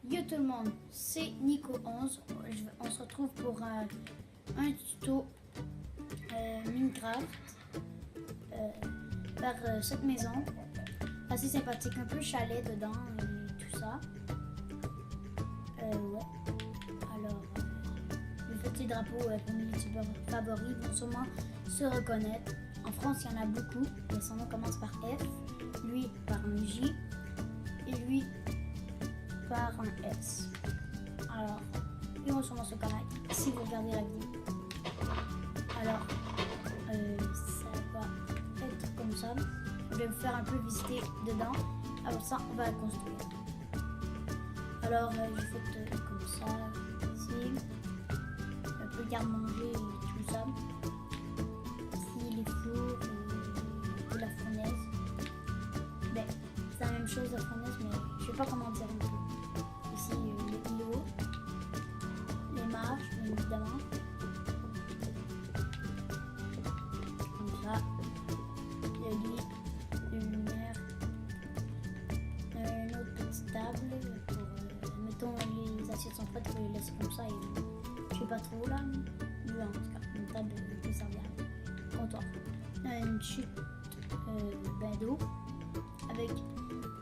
Yo tout le monde, c'est Nico11. On se retrouve pour un tuto Minecraft vers cette maison. Assez sympathique, un peu chalet dedans et tout ça. Ouais. Alors, le petit drapeau pour mes youtubeurs favoris vont sûrement se reconnaître. En France, il y en a beaucoup, mais son nom commence par F, lui par un J et lui par un S. Alors, ils vont sûrement se connaître si vous regardez la vidéo. Alors, ça va être comme ça. Je vais vous faire un peu visiter dedans. Alors ça, on va la construire. Alors, j'ai fait comme ça, ici. Un peu garde-manger et tout ça. Ici, les fours et un peu la fournaise. Ben, c'est la même chose la fournaise, mais je sais pas comment dire un peu. Ici, le îlot, les marches, bien évidemment. Comme ça. Le lit, une lumière, une autre petite table pour, mettons, les assiettes sont prêtes, pour les laisser comme ça et je sais pas trop là, mais en tout cas, une table peut servir à comptoir. Une chute d'eau avec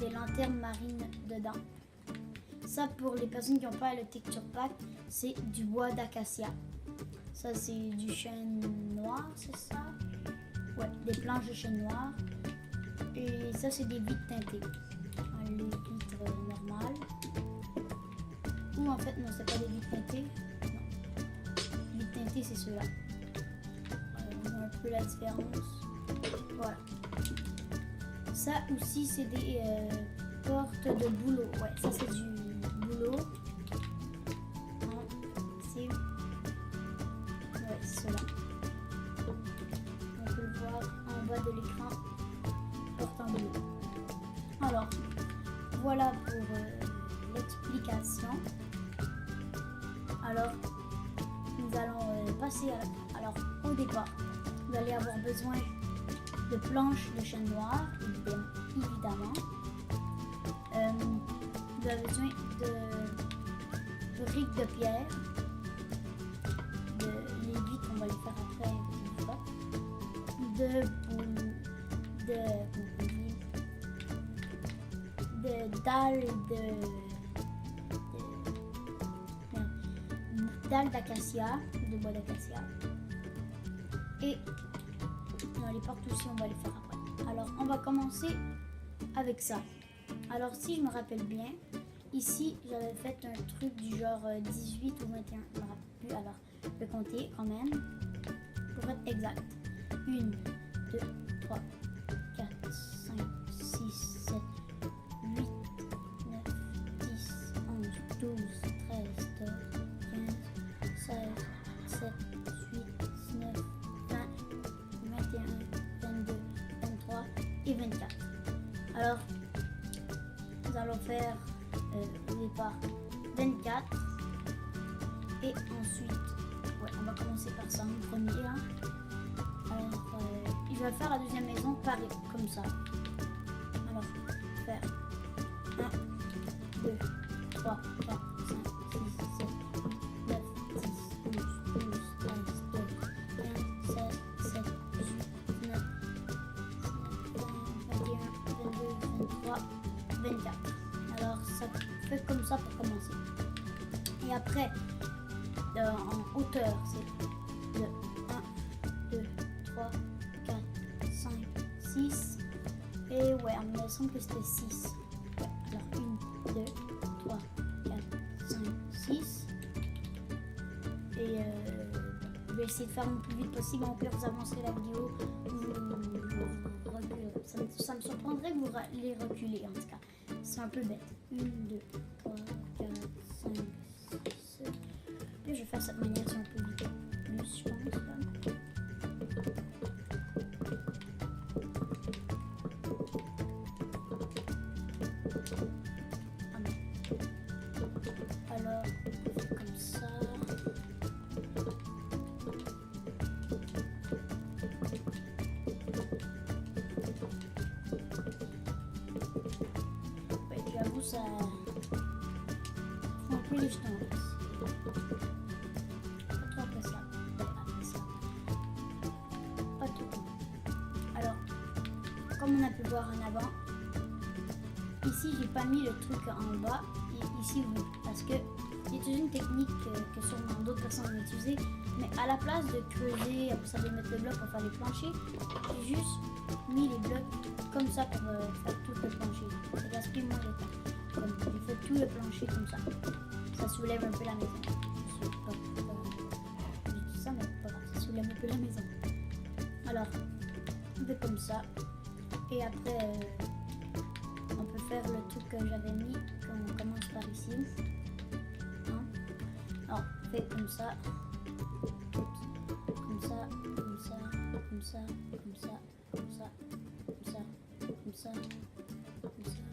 des lanternes marines dedans. Ça, pour les personnes qui n'ont pas le texture pack, c'est du bois d'acacia. Ça, c'est du chêne noir, c'est ça? Ouais, des planches de chêne noir. Et ça, c'est des vitres teintées. Les vitres normales. Ou en fait, non, c'est pas des vitres teintées. Non. Les vitres teintées, c'est ceux-là. On voit un peu la différence. Voilà. Ça aussi, c'est des portes de bouleau. Ouais, ça, c'est du bouleau. C'est... Ouais, c'est cela. On peut le voir en bas de l'écran. Porte en bleu. Alors, voilà pour l'explication. Alors, nous allons passer à alors, au départ, vous allez avoir besoin de planches de chêne noir, évidemment. Vous avez besoin de briques de pierre. Les vitres, on va les faire après une fois. De dalles d'acacia, de bois d'acacia. Et les portes aussi, on va les faire après. Alors, on va commencer avec ça. Alors, si je me rappelle bien, ici, j'avais fait un truc du genre 18 ou 21. Je me rappelle plus, alors je vais compter quand même pour être exact. 1, 2, 3, 4, 5, 6, 7, 8, 9, 10, 11, 12, 13, 14, 15, 16, 17, 18, 19, 20, 21, 22, 23 et 24. Alors, nous allons faire au départ 24 et ensuite, ouais, on va commencer par ça en premier. Hein. Alors, je vais faire la deuxième maison pareil, comme ça. Alors, faire 1, 2, 3, 4, 5, 6, 7, 8, 9, 10, 11, 12, 13, 14, 15, 16, 17, 18, 19, 20, 21, 22, 23, 24. Alors, ça fait comme ça pour commencer. Et après, en hauteur, c'est de 1, 2, 3, 4, 5, 6. Et ouais, il me semble que c'était 6. Ouais, alors 1, 2, 3, 4, 5, 6. Et je vais essayer de faire le plus vite possible. En pire, vous avancerez la vidéo. Vous reculerez. Ça me surprendrait que vous les reculez en tout cas. C'est un peu bête. 1, 2, 3, 4, 5, 6, 7. Et je vais faire cette manière, c'est un peu vite. Plus, je pense. Là. Alors, on fait comme ça. Ouais, j'avoue, ça plus les jetons. Pas trop appréciable. Pas tout. Alors, comme on a pu voir en avant, ici j'ai pas mis le truc en bas et ici oui, parce que c'est une technique que sûrement d'autres personnes vont utiliser, mais à la place de creuser, après ça de mettre le bloc pour faire les planchers, j'ai juste mis les blocs comme ça pour faire tout le plancher. Ça gaspille moins de temps. Comme j'ai fait tout le plancher comme ça. Ça soulève un peu la maison. Je dis ça, mais pas grave, ça soulève un peu la maison. Alors, on fait comme ça. Et après, on peut faire le truc que j'avais mis, quand on commence par ici. Hein? Alors, on fait comme ça. Comme ça, comme ça, comme ça, comme ça, comme ça, comme ça, comme ça, comme ça.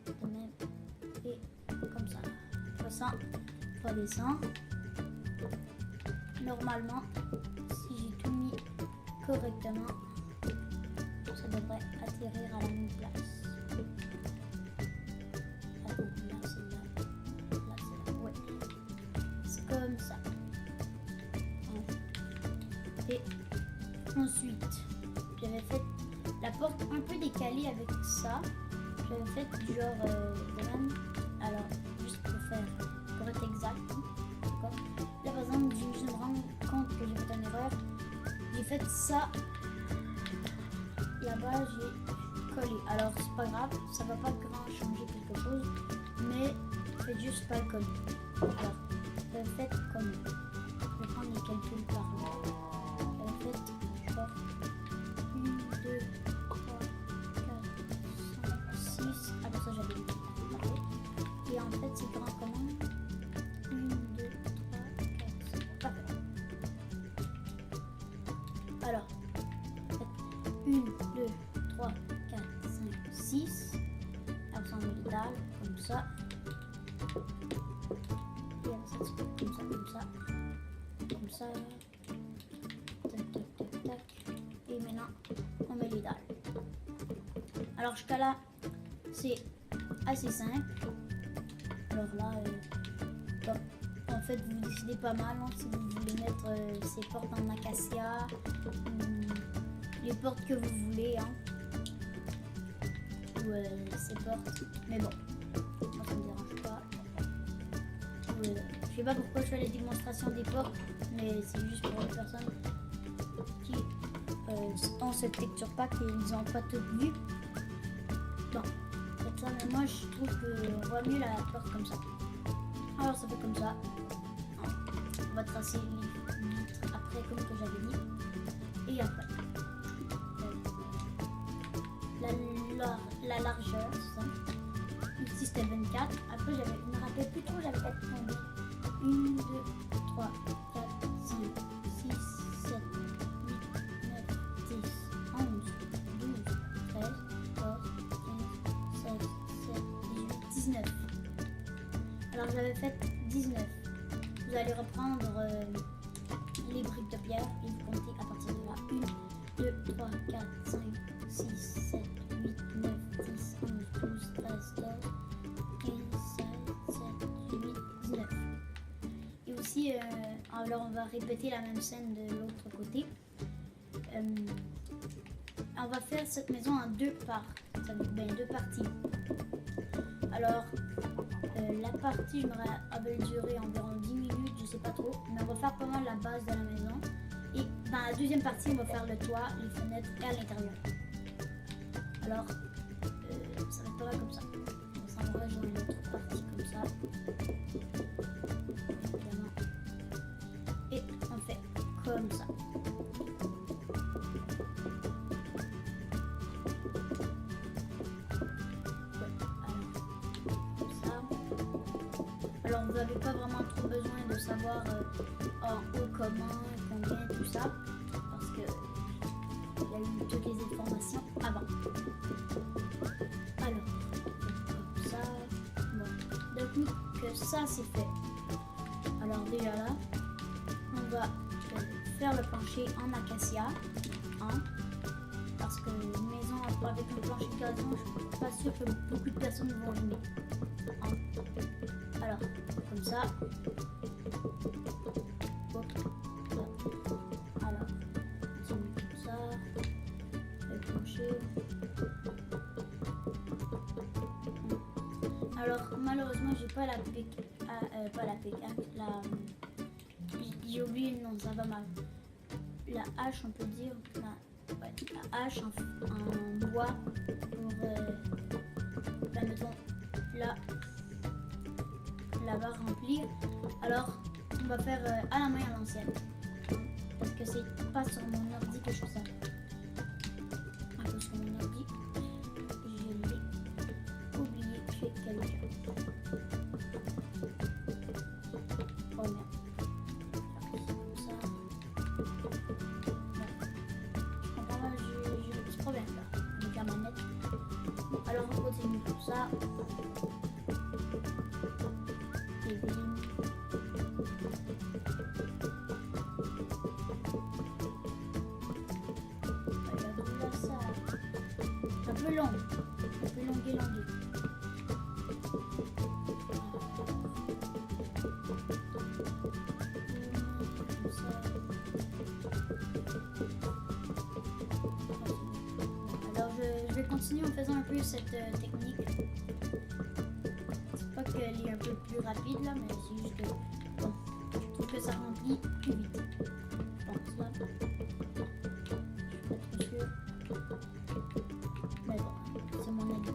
De même, et comme ça. Fois 100, fois des 100. Normalement, si j'ai tout mis correctement, ça devrait atterrir à la même place. Attends, là c'est là. Là c'est là. Ouais. C'est comme ça. Et ensuite, j'avais fait la porte un peu décalée avec ça. J'avais fait du genre graine. Alors, juste pour être exact. D'accord. Là par exemple, je me rends compte que j'ai fait une erreur. J'ai fait ça. Là-bas, j'ai collé. Alors, c'est pas grave, ça va pas grand changer quelque chose. Mais faites juste pas le coller. Alors, faites comme. Je vais prendre les calculs par là. Faites genre 1, 2, 3, 4, 5, 6. Après ça, j'avais mis. Et en fait, c'est grand comment 1, 2, 3, 4, 5. Parfait. Alors, faites 1, 2, 3, 4, 5, 6. Après ça, on met les dalles comme ça. Et après ça, c'est comme ça, comme ça. Comme ça. Tac, tac, tac, tac. Et maintenant, on met les dalles. Alors, jusqu'à là, c'est assez simple. Alors là, bon, en fait, vous décidez pas mal hein, si vous voulez mettre ces portes en acacia, les portes que vous voulez, hein, ou ces portes. Mais bon, moi ça me dérange pas. Je sais pas pourquoi je fais les démonstrations des portes, mais c'est juste pour les personnes qui ont cette texture pack et ils n'ont pas tout vu. Bon. Ça, mais moi je trouve qu'on voit mieux la porte comme ça. Alors ça fait comme ça. On va tracer les litres après comme que j'avais dit. Et après la largeur, c'est ça. Ici c'était 24. Après je me rappelle plus trop, j'avais fait combien 1, 2, 3, 4, 5, 6, 7, 8, 9, 10, 11, 12, 13, 14, 15, 16, 17, 18, 19. Alors j'avais fait 19. Vous allez reprendre les briques de pierre et vous comptez à partir de là. 1, 2, 3, 4, 5, 6, 7, 8, 9, 10, 11, 12, 13, 14, 15, 16, 17, 18, 19. Et aussi, alors on va répéter la même scène de l'autre côté. On va faire cette maison en deux parts, deux parties. Alors, la partie, je me rappelle durer environ 10 minutes, je sais pas trop, mais on va faire pas mal la base de la maison. Et dans la deuxième partie, on va faire le toit, les fenêtres et à l'intérieur. Alors, ça va être pas mal comme ça. Ça va rejoindre l'autre partie comme ça. Évidemment. Et on fait comme ça. Alors vous n'avez pas vraiment trop besoin de savoir en haut comment, combien, tout ça, parce que il y a eu toutes les informations avant. Alors, comme ça, bon, depuis que ça c'est fait, alors déjà là, on va faire le plancher en acacia, hein, parce que une maison avec un plancher de gazon, je ne suis pas sûre que beaucoup de personnes vont l'aimer. Hein. ça. Hop, là. Alors, on met comme ça. Le plancher. Alors, malheureusement, j'ai pas la pique. Pas la pique, hein, j'ai oublié le nom, ça va mal. La hache, on peut dire. La hache en bois pour la mettons là-bas remplir. Alors on va faire à la main à l'ancienne parce que c'est pas sur mon ordi que je fais ça. À cause que mon ordi, je l'ai oublié chez quelqu'un. Oh merde. Alors on continue comme ça. Et bim. Voilà, ça. C'est un peu long. Un peu longué. Comme ça. Alors je vais continuer en faisant un peu cette technique. C'est pas qu'elle est un peu plus rapide là, mais c'est juste que bon, je trouve que ça remplit plus vite. Je pense là. Je suis pas trop sûre. Mais bon, c'est mon avis.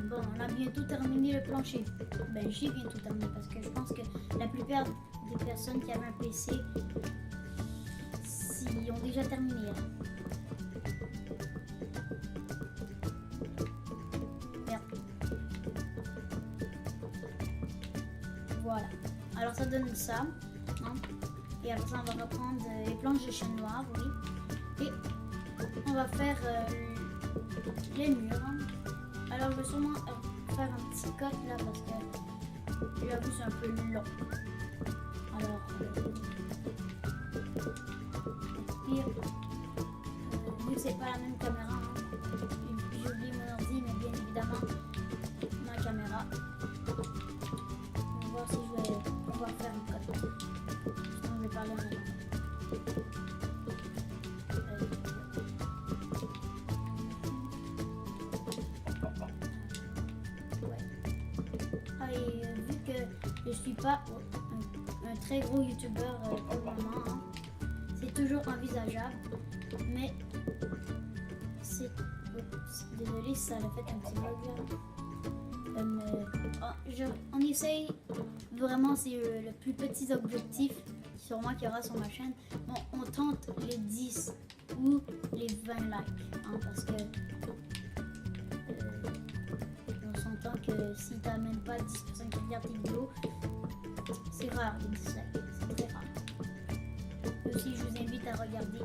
Bon, on a bientôt terminé le plancher. Ben, j'ai bientôt terminé parce que je pense que la plupart des personnes qui avaient un PC s'y ont déjà terminé. Là. Merde. Voilà. Alors ça donne ça. Hein. Et après ça, on va reprendre les planches de chêne noir, oui. Et on va faire les murs. Hein. Alors je vais sûrement faire un petit cut là parce que j'avoue c'est un peu long. Alors pire, vu que c'est pas la même caméra, hein, j'ai oublié mon ordi mais bien évidemment ma caméra. On va voir si je vais pouvoir faire un cut. Sinon je vais parler en même temps. Vu que je suis pas un très gros youtubeur pour le moment, hein, c'est toujours envisageable, mais c'est désolé si ça a fait un petit bug là. On essaye vraiment, c'est le plus petit objectif sûrement qu'il y aura sur ma chaîne. Bon, on tente les 10 ou les 20 likes, hein, parce que que si tu n'amènes pas 10 personnes qui regardent tes vidéos, c'est rare les dislikes, c'est très rare. Et aussi, je vous invite à regarder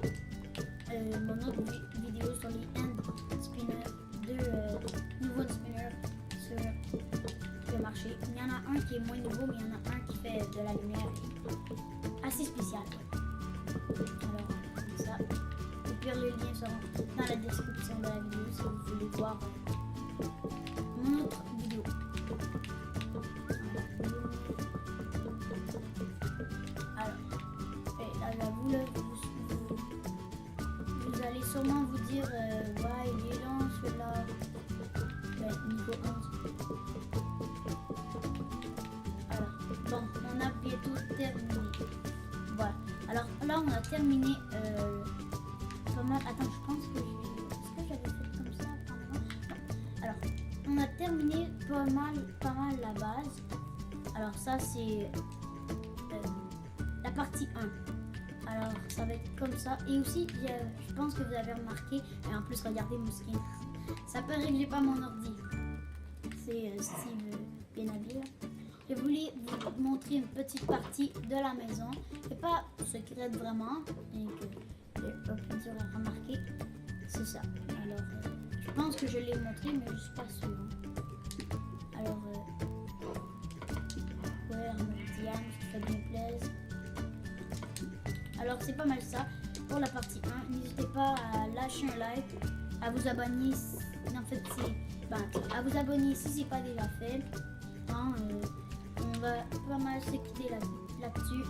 mon autre vidéo sur les hand spinners, deux nouveaux spinners sur le marché. Il y en a un qui est moins nouveau, mais il y en a un qui fait de la lumière assez spécial. Alors, comme ça. Au pire, les liens seront dans la description de la vidéo si vous voulez voir mon autre vidéo. Alors, là j'avoue, vous allez sûrement vous dire ouais, il est lent celui-là. Niveau 11. Alors, bon, on a bientôt terminé. Voilà. Alors là, on a terminé pas mal. Attends, je pense que est-ce que j'avais fait comme ça avant? Alors, on a terminé pas mal la base. Alors ça c'est la partie 1. Alors ça va être comme ça. Et aussi je pense que vous avez remarqué, et en plus regardez mon skin. Ça paraît que j'ai pas mon ordi. C'est Steve bien habillé. Je voulais vous montrer une petite partie de la maison. Et pas secrète vraiment. Et que j'ai pas pu dire à remarquer. C'est ça. Alors je pense que je l'ai montré mais je suis pas sûre. Alors, ouais, Diane, si ça me plaise. Alors c'est pas mal ça pour la partie 1. N'hésitez pas à lâcher un like, à vous abonner. En fait, à vous abonner si c'est pas déjà fait. On va pas mal s'écouter là-dessus.